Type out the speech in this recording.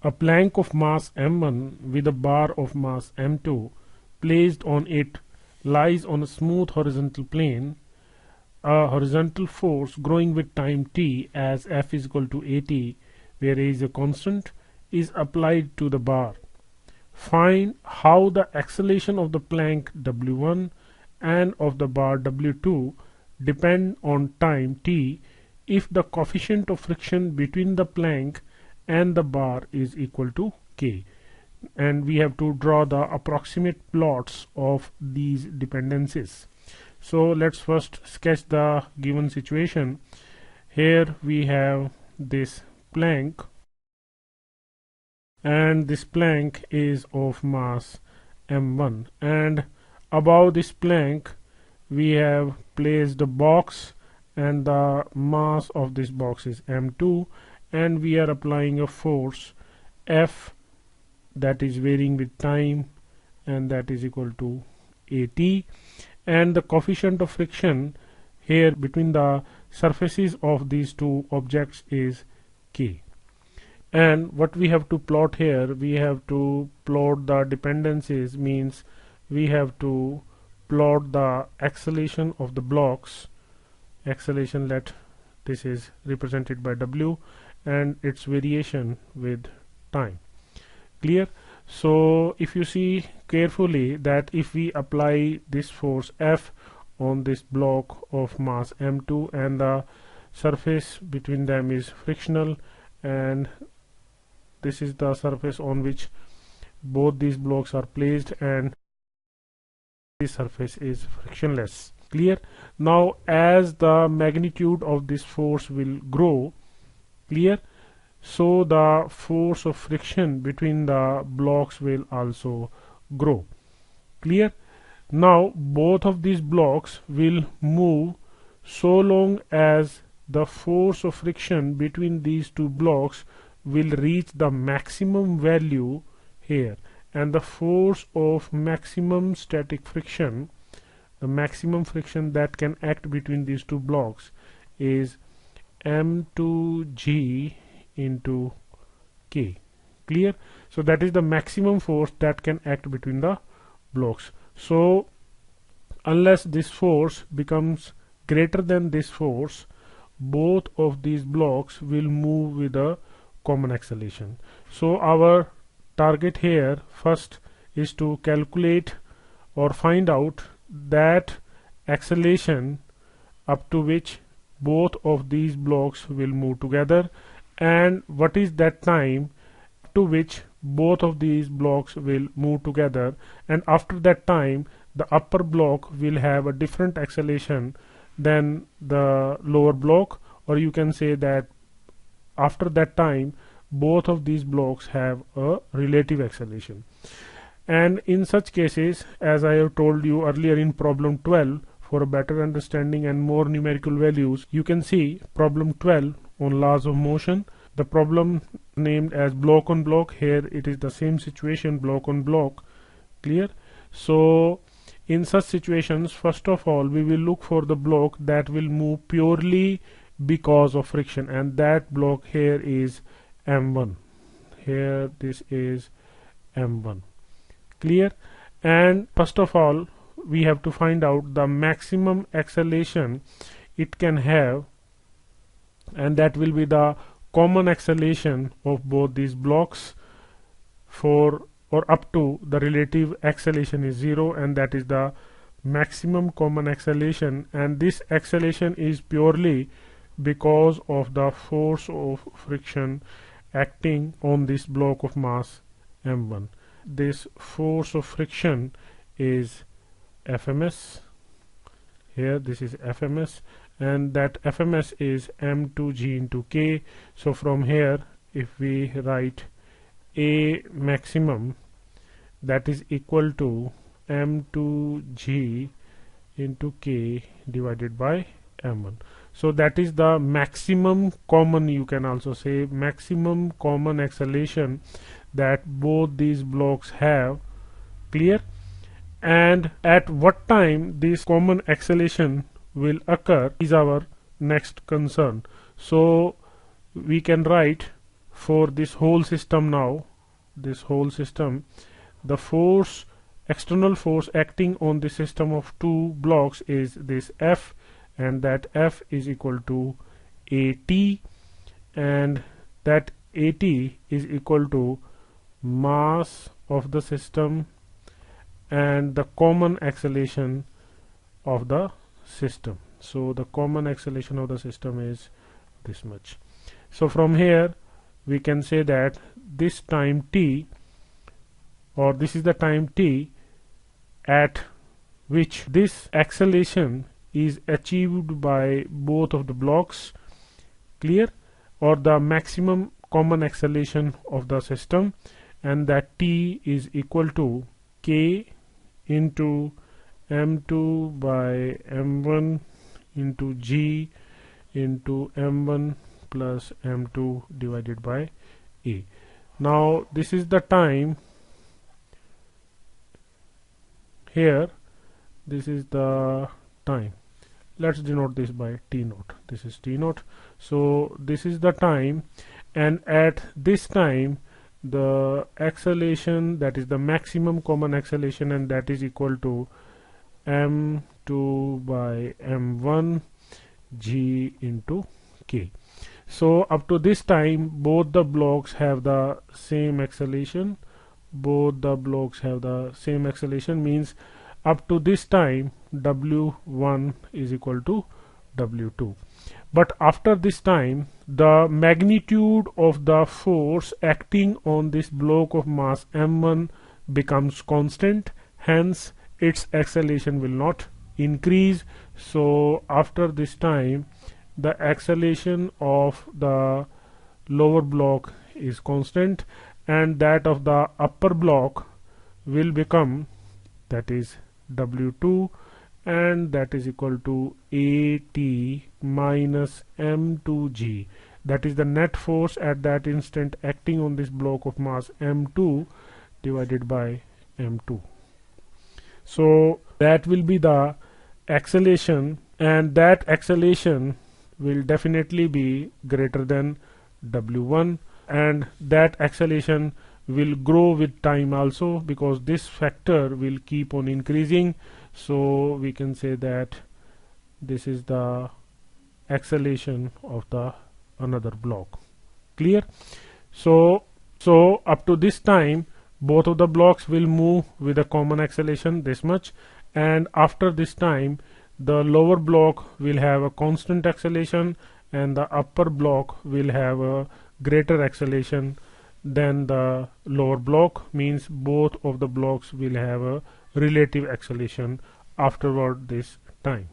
A plank of mass m1 with a bar of mass m2 placed on it lies on a smooth horizontal plane. A horizontal force growing with time t as F is equal to at, where A is a constant, is applied to the bar. Find how the acceleration of the plank W1 and of the bar W2 depend on time t if the coefficient of friction between the plank and the bar is equal to k. And we have to draw the approximate plots of these dependencies. So let's first sketch the given situation. Here we have this plank, and this plank is of mass m1, and above this plank we have placed a box, and the mass of this box is m2, and we are applying a force F that is varying with time, and that is equal to at, and the coefficient of friction here between the surfaces of these two objects is k. And what we have to plot here, we have to plot the dependencies, means we have to plot the acceleration of the blocks, acceleration, let this is represented by W, and its variation with time. Clear? So if you see carefully that if we apply this force F on this block of mass m2 and the surface between them is frictional, and this is the surface on which both these blocks are placed, and this surface is frictionless. Clear? Now as the magnitude of this force will grow, clear, so the force of friction between the blocks will also grow. Clear? Now both of these blocks will move so long as the force of friction between these two blocks will reach the maximum value here, and the force of maximum static friction, the maximum friction that can act between these two blocks, is m2g into k. Clear? So that is the maximum force that can act between the blocks. So unless this force becomes greater than this force, both of these blocks will move with a common acceleration. So our target here first is to calculate or find out that acceleration up to which both of these blocks will move together, and what is that time to which both of these blocks will move together, and after that time the upper block will have a different acceleration than the lower block, or you can say that after that time both of these blocks have a relative acceleration. And in such cases, as I have told you earlier in problem 12, for a better understanding and more numerical values, you can see problem 12 on laws of motion. The problem named as block on block, here it is the same situation, block on block. Clear? So in such situations, first of all we will look for the block that will move purely because of friction, and that block here is m1. Here this is m1. Clear? And first of all we have to find out the maximum acceleration it can have, and that will be the common acceleration of both these blocks for or up to the relative acceleration is 0, and that is the maximum common acceleration, and this acceleration is purely because of the force of friction acting on this block of mass m1. This force of friction is FMS. Here this is FMS, and that FMS is m2g into k. So from here if we write A maximum, that is equal to m2g into k divided by m1. So that is the maximum common, you can also say maximum common acceleration that both these blocks have. Clear? And at what time this common acceleration will occur is our next concern. So we can write for this whole system now, this whole system, the force, external force acting on the system of two blocks is this F, and that F is equal to AT, and that AT is equal to mass of the system and the common acceleration of the system. So the common acceleration of the system is this much. So from here we can say that this time t, or this is the time t at which this acceleration is achieved by both of the blocks, clear, or the maximum common acceleration of the system, and that t is equal to k into m2 by m1 into g into m1 plus m2 divided by a. Now this is the time here, this is the time. Let's denote this by t naught. This is t naught. So this is the time, and at this time the acceleration, that is the maximum common acceleration, and that is equal to m2 by m1 g into k. So up to this time both the blocks have the same acceleration. Both the blocks have the same acceleration, means up to this time W1 is equal to W2. But after this time the magnitude of the force acting on this block of mass m1 becomes constant, hence its acceleration will not increase. So after this time the acceleration of the lower block is constant, and that of the upper block will become, that is W2, and that is equal to AT minus M2G. That is the net force at that instant acting on this block of mass M2 divided by M2. So that will be the acceleration, and that acceleration will definitely be greater than W1, and that acceleration will grow with time also, because this factor will keep on increasing. So we can say that this is the acceleration of the another block, clear. So up to this time both of the blocks will move with a common acceleration this much, and after this time the lower block will have a constant acceleration and the upper block will have a greater acceleration than the lower block, means both of the blocks will have a relative acceleration afterward this time.